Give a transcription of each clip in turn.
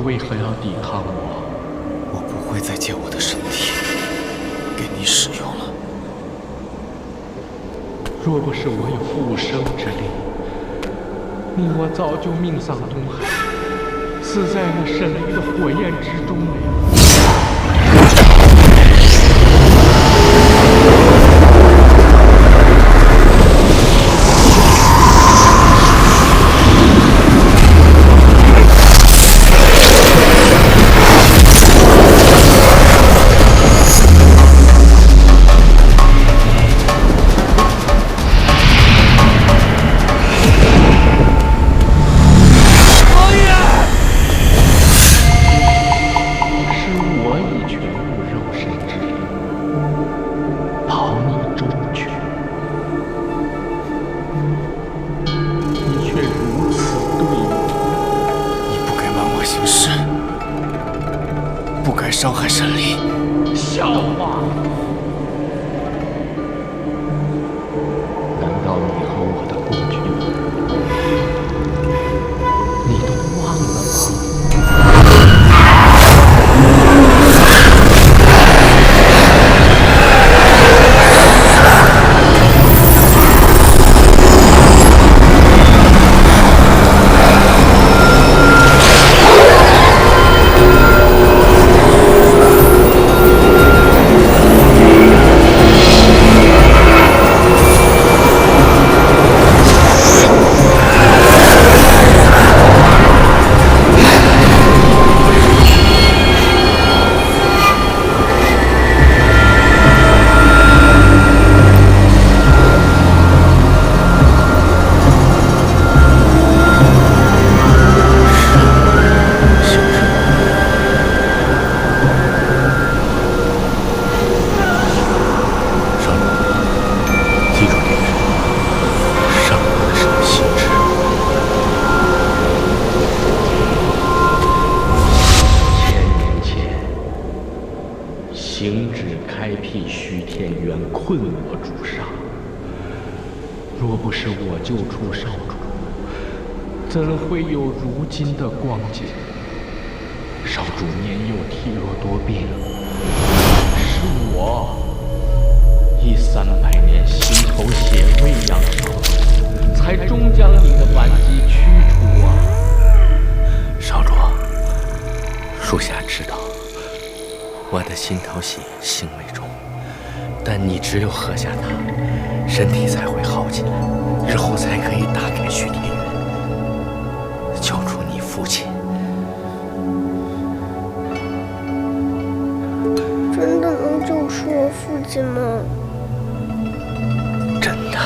为何要抵抗我？我不会再借我的身体给你使用了。若不是我有复生之力，你我早就命丧东海，死在那神雷的火焰之中了。伤害神力，笑话！难道你和我的过去，你都忘了吗？行止开辟虚天元，困我主上。若不是我救出少主，怎会有如今的光景？少主年幼体弱多病，是我以300年心头血喂养少主，才终将你的顽疾驱除啊！少主，属下知道。我的心头血性未重，但你只有喝下它，身体才会好起来，日后才可以打开虚天元，救出你父亲。真的能救出我父亲吗？真的。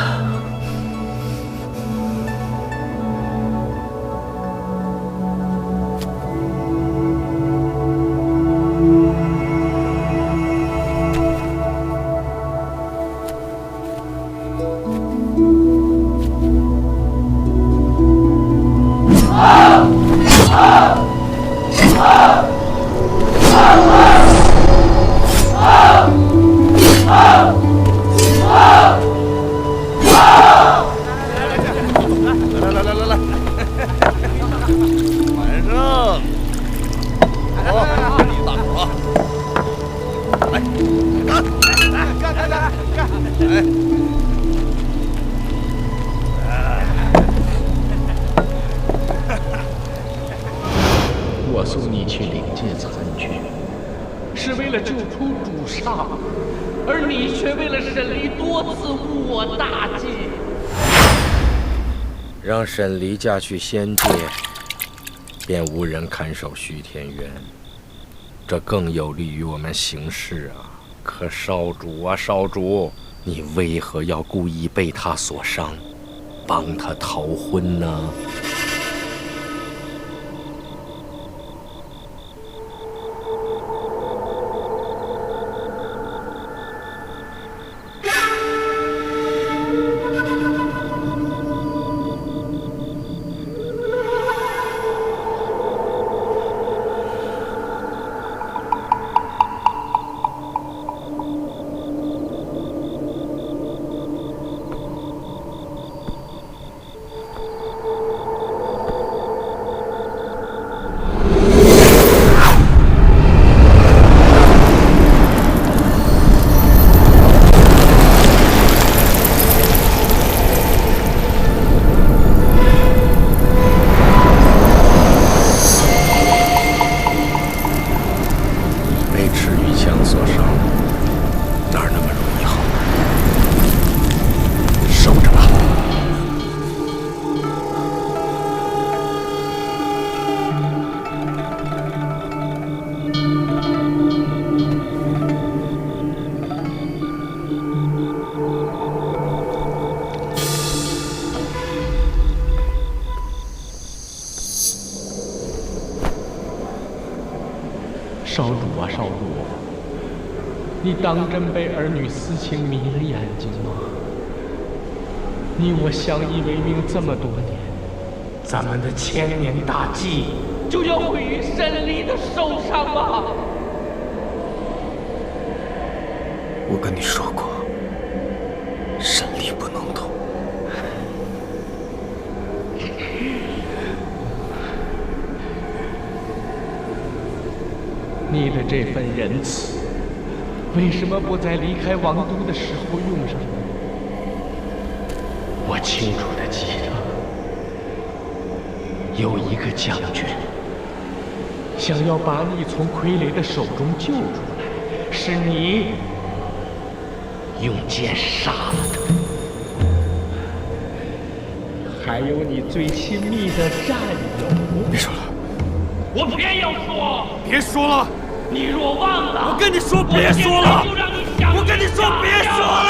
我送你去领界残局，是为了救出主上，而你却为了沈离多次误我大计。让沈离嫁去仙界，便无人看守虚天元，这更有利于我们行事啊。可少主啊，少主，你为何要故意被他所伤，帮他逃婚呢？少罗，你当真被儿女私情迷了眼睛吗？你我相依为命这么多年，咱们的千年大计就要毁于申离的手上吗？我跟你说过，申离不能动。你的这份仁慈，为什么不在离开王都的时候用上呢？我清楚地记得，有一个将军想要把你从傀儡的手中救出来，是你用剑杀了他。还有你最亲密的战友。别说了，我偏要说。别说了。你若忘了，我跟你说别说了，我跟你说别说了。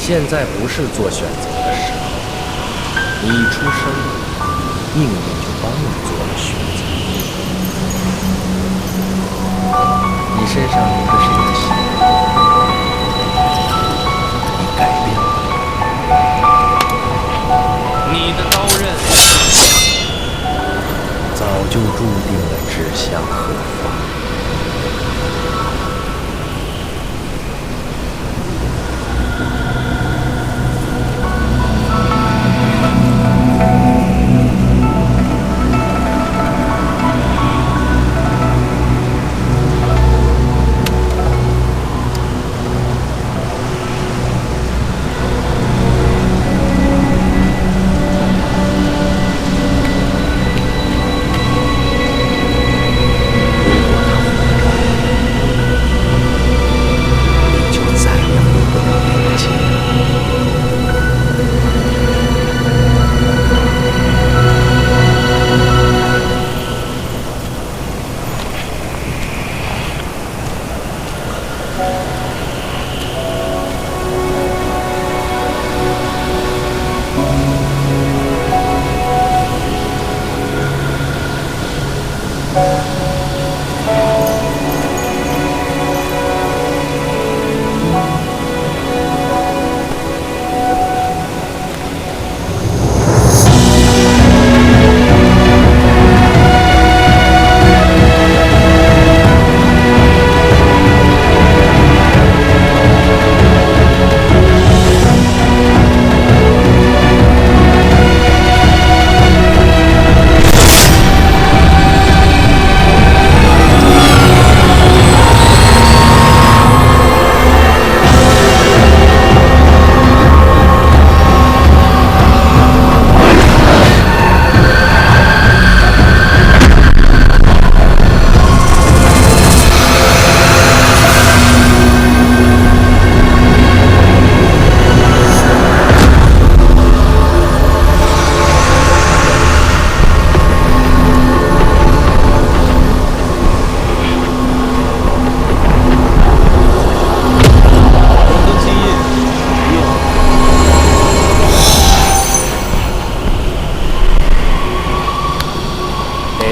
现在不是做选择的时候，你一出生，命运就帮你做了选择。你身上流的是你的血，你改变了，你的刀刃早就注定了指向何方。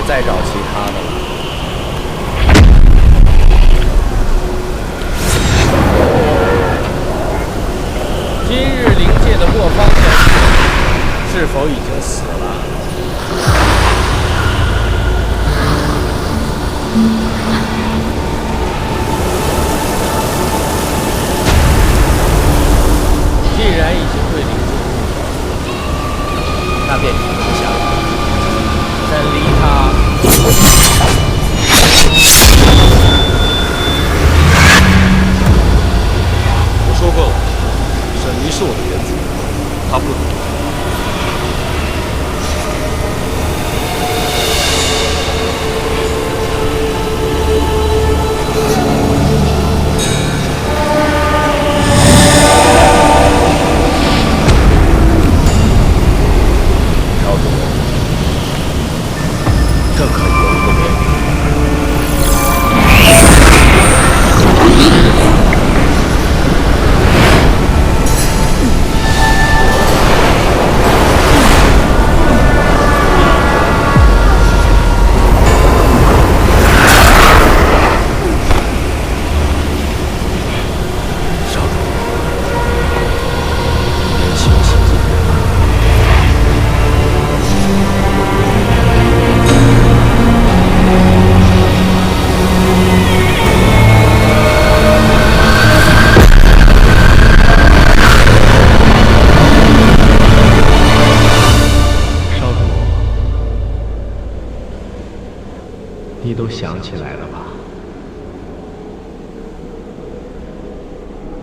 再找其他的了。今日灵界的莫方先生是否已经死了？既然已经对灵界，那便停下来，远离他。我说过了，沈离是我的原则，他不能。少主，这可有一个原因。你都想起来了吧？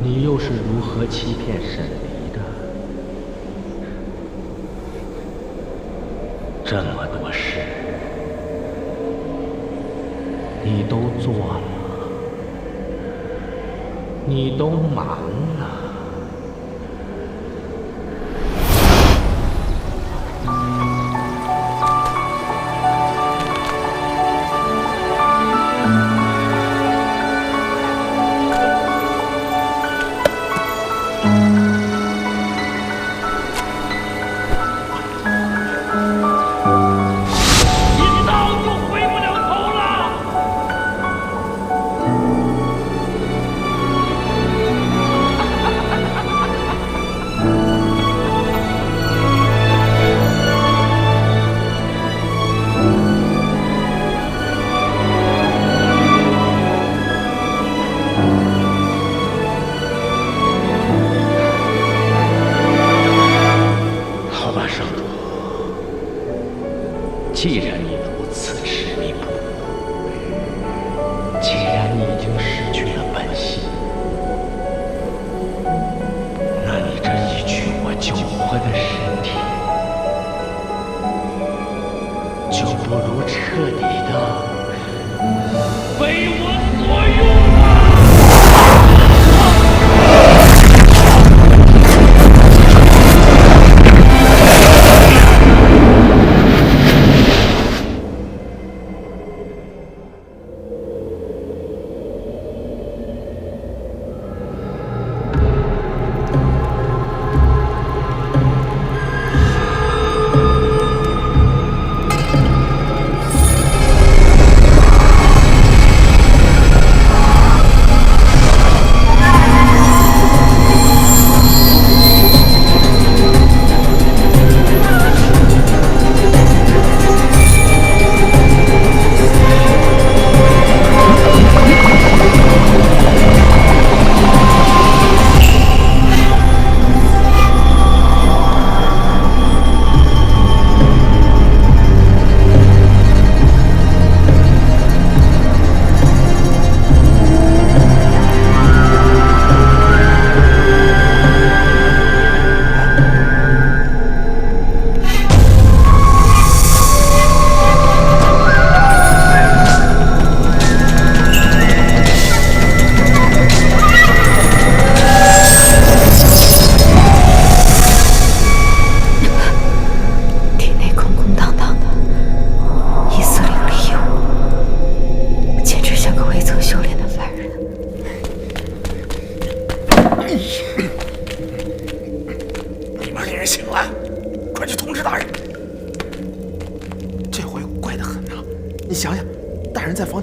你又是如何欺骗沈离的？这么多事，你都做了，你都瞒了。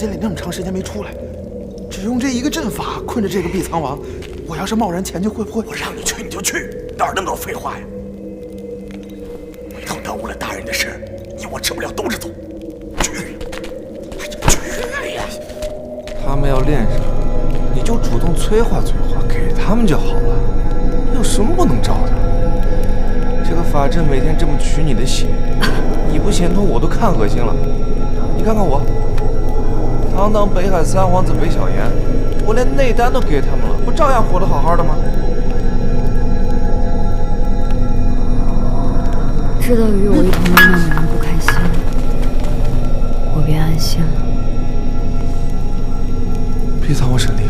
间里那么长时间没出来，只用这一个阵法困着这个碧苍王，我要是贸然前去，会不会？我让你去你就去，哪儿那么多废话呀？回头耽误了大人的事，你我吃不了兜着走。去呀！他们要练上，你就主动催化催化，给他们就好了。有什么不能招的？这个法阵每天这么取你的血，你不嫌痛我都看恶心了。你看看我，堂堂北海三皇子北小炎，我连内丹都给他们了，不照样活得好好的吗？知道与我一同的那么不开心，我便安心了。碧苍王神力，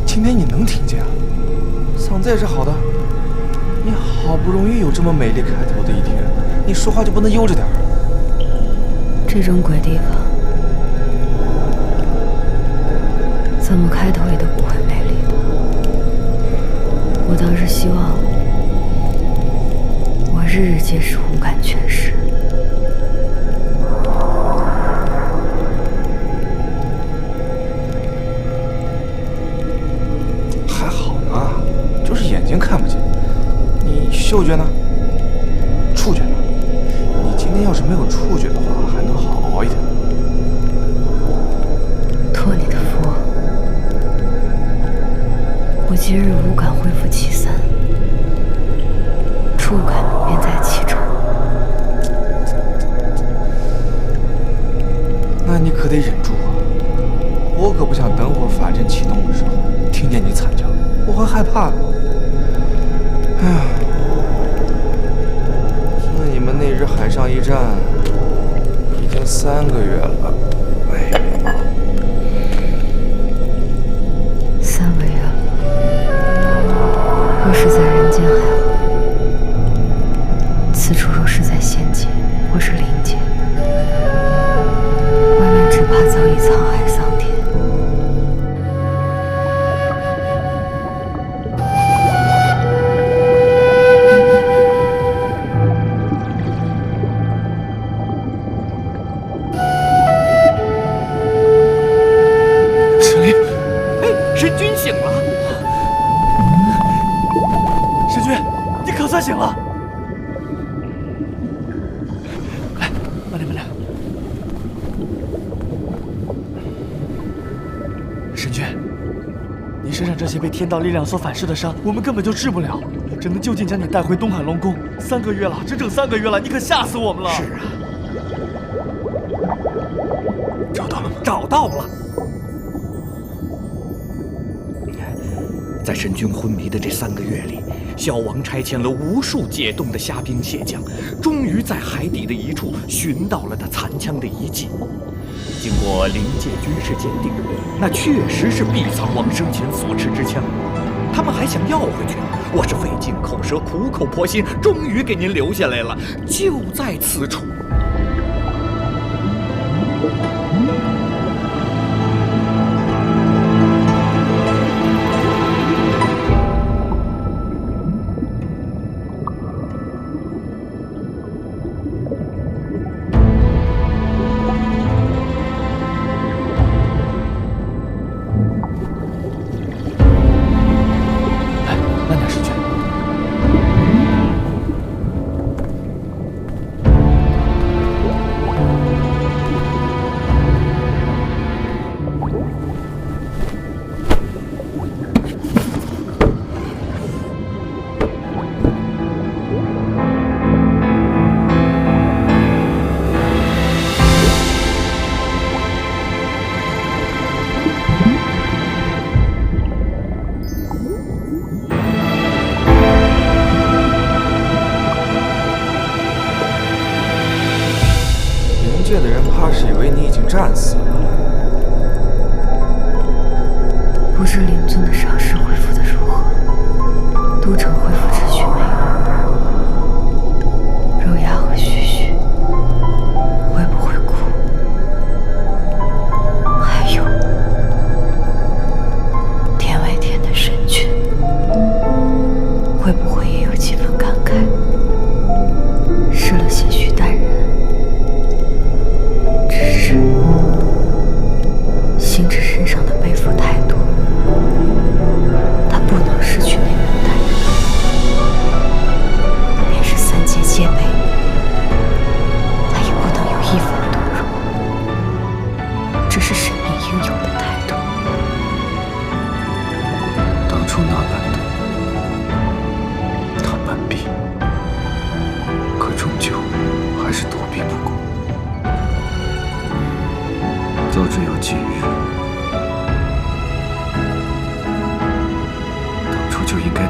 今天你能听见啊？嗓子也是好的。你好不容易有这么美丽开头的一天，你说话就不能悠着点儿？这种鬼地方，怎么开头也都不会美丽的。我倒是希望我日日皆是五感全失。还好呢，就是眼睛看不见。你嗅觉呢？触觉呢？你今天要是没有触觉的话，还能好熬一点。托你的福，我今日五感恢复其三，触感便在其中。那你可得忍住啊！我可不想等会儿法阵启动的时候听见你惨叫，我会害怕的。哎呀，自你们那日海上一战已经3个月了，哎呀3个月了，若是在人间还好，此处若是在仙界或是灵界，外面只怕早已沧海桑田。醒了！来，慢点，慢点。神君，你身上这些被天道力量所反噬的伤，我们根本就治不了，只能就近将你带回东海龙宫。3个月了，整整3个月了，你可吓死我们了！是啊，找到了吗？找到了。在神君昏迷的这3个月里，小王差遣了无数解冻的虾兵蟹将，终于在海底的一处寻到了他残枪的遗迹。经过灵界军事鉴定，那确实是碧苍王生前所持之枪。他们还想要回去，我是费尽口舌，苦口婆心，终于给您留下来了，就在此处。界的人怕是以为你已经战死了。不知灵尊的伤势恢复的如何？都城恢复秩序没有？肉芽和须须会不会哭？还有天外天的神君会不会也有几分感慨？失了些许淡然，只是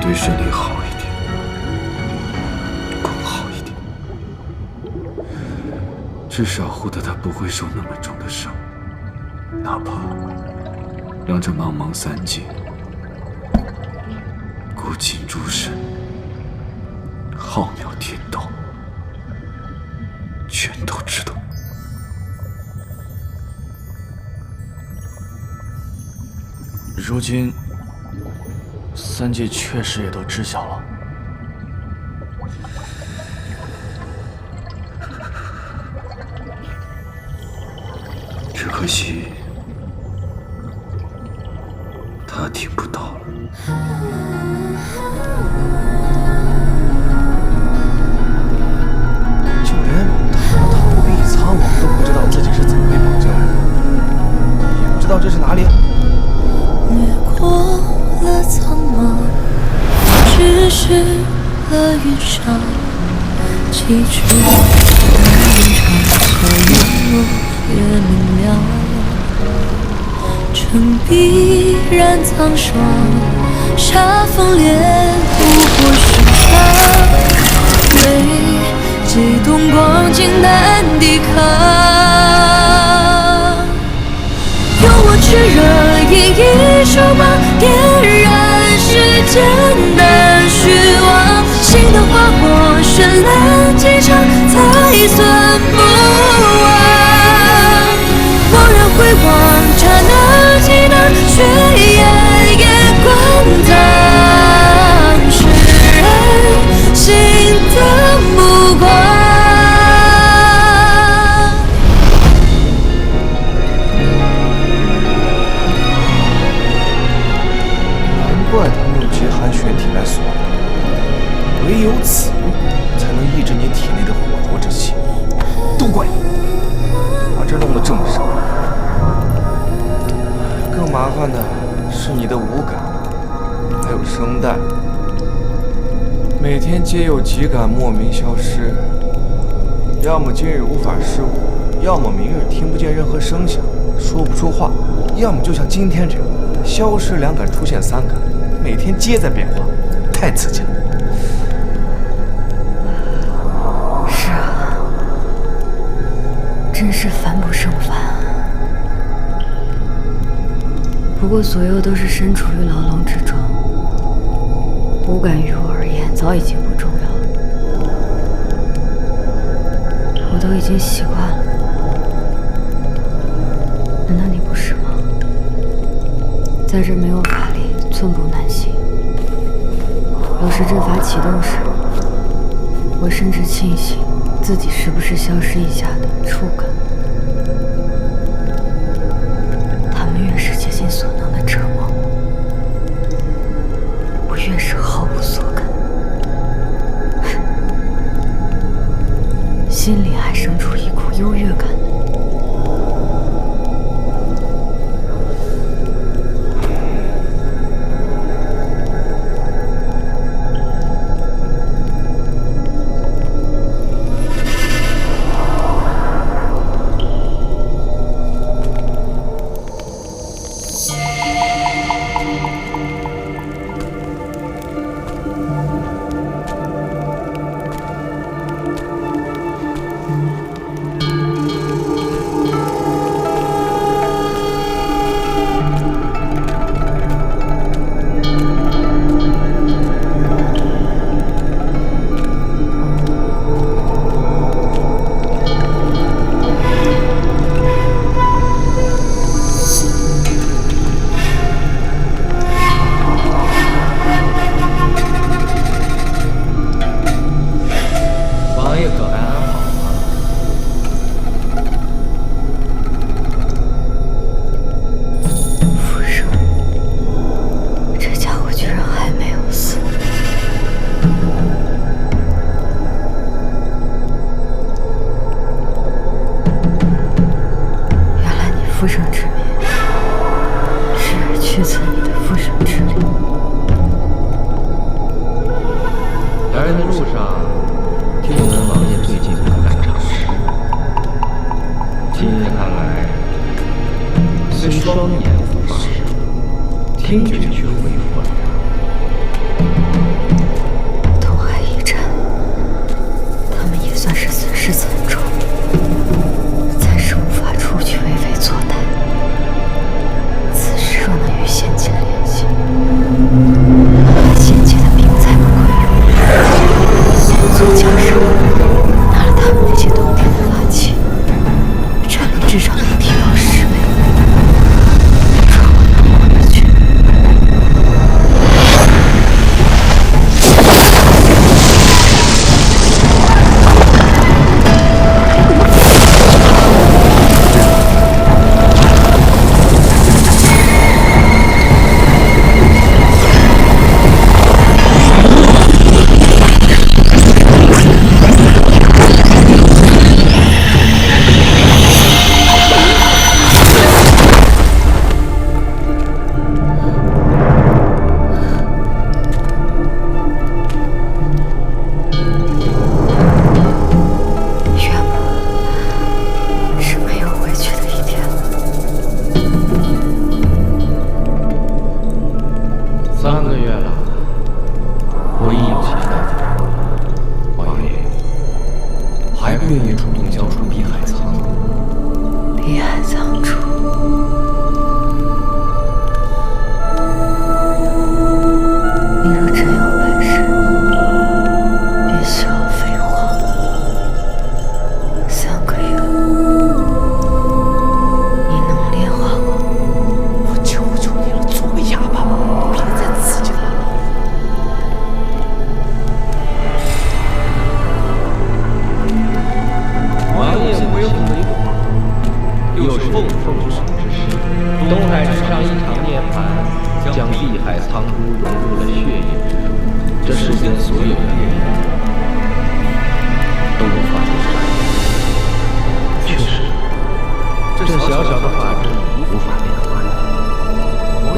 对沈离好一点，更好一点，至少护得他不会受那么重的伤，哪怕让这茫茫三界古今诸神、浩渺天道全都知道。如今，三界确实也都知晓了。只可惜，他听不到了。就连逃避苍王都不知道自己是怎么被绑进来的，也不知道这是哪里。掠过了苍茫，只是了云上崎岖的云长，所有越明亮。城壁染苍霜，煞风莲不过虚场，为激动光景难抵抗。用我炽热一一手芒，点燃世间难虚妄。心的划过绚烂几场，才算不忘。蓦然回望，刹那激荡，血液也滚烫，是人心的目光。难怪他们用极寒玄体来锁你，唯有此物才能抑制你体内的火灼之气。都怪你，把这弄得这么伤。更麻烦的是你的五感，还有声带，每天皆有几感莫名消失，要么今日无法视物，要么明日听不见任何声响，说不出话，要么就像今天这样，消失两感，出现三感，每天皆在变化，太刺激了。是啊，真是烦不胜烦。不过左右都是身处于牢笼之中，五感于我而言早已经不重要了，我都已经习惯了。难道你不是吗？在这没有法力，寸步难行。有时阵法启动时，我甚至庆幸自己是不是消失一下的触感。他们越是竭尽所能的折磨我，我越是毫无所感，心里还生出一股优越感。复生之谜是去测你的复生之力。来人的路上，听闻王爷最近不敢尝试。今日看来，虽双眼复发，听觉却恢复了。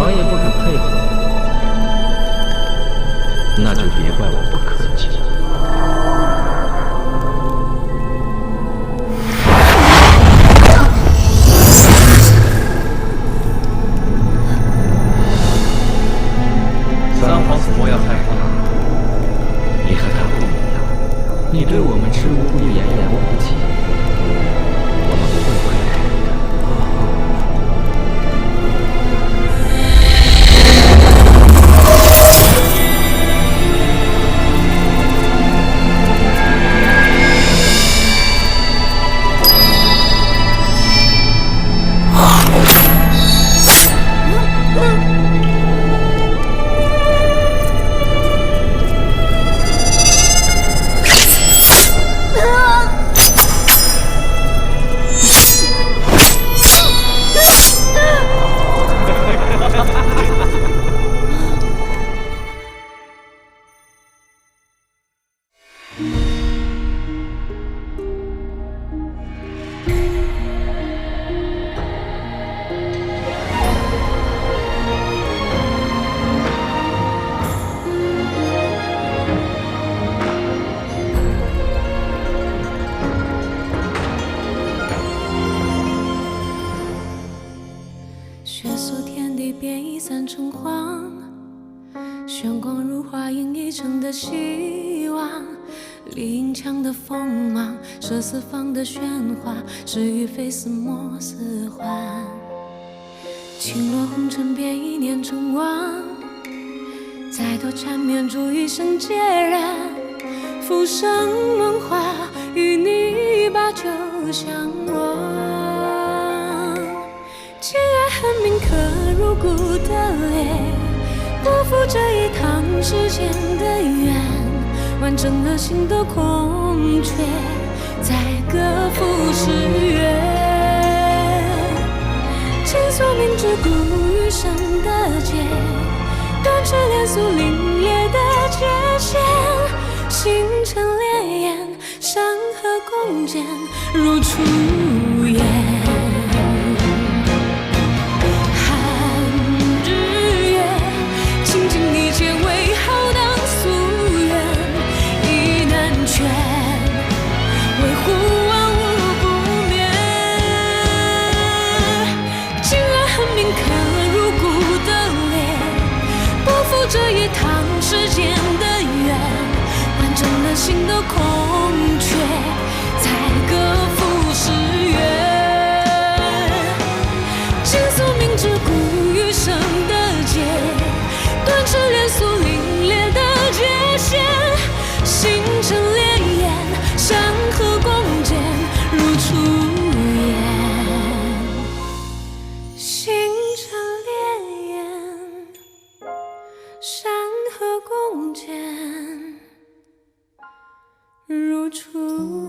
王爷不肯配合，那就别怪我不客气了。三皇子莫要害怕，你和他不一样，你对我们知无不言，言无不尽，我们不会亏待你的。血锁天地，便已散成黄。玄光如花，映一城的希望。丽影墙的锋芒，射四方的喧哗，是与非似莫似幻。轻落红尘，便已碾成王。再多缠绵，筑一生孑然。浮生梦话，与你把酒相忘。情爱恨铭刻入骨的脸，不负这一趟世间的缘，完整了心的空缺，再各赴诗约。倾诉明知故余生的劫，断翅连素凛冽的界限，星辰烈焰，山河共剪，如初颜。这一趟世间的缘，完整了心的空缺，才各赴诗约。倾诉明知故余生的劫，断翅连素凛冽的界限，星辰烈焰，山河共剪，如初颜。星辰烈焰，山河共剪，如初。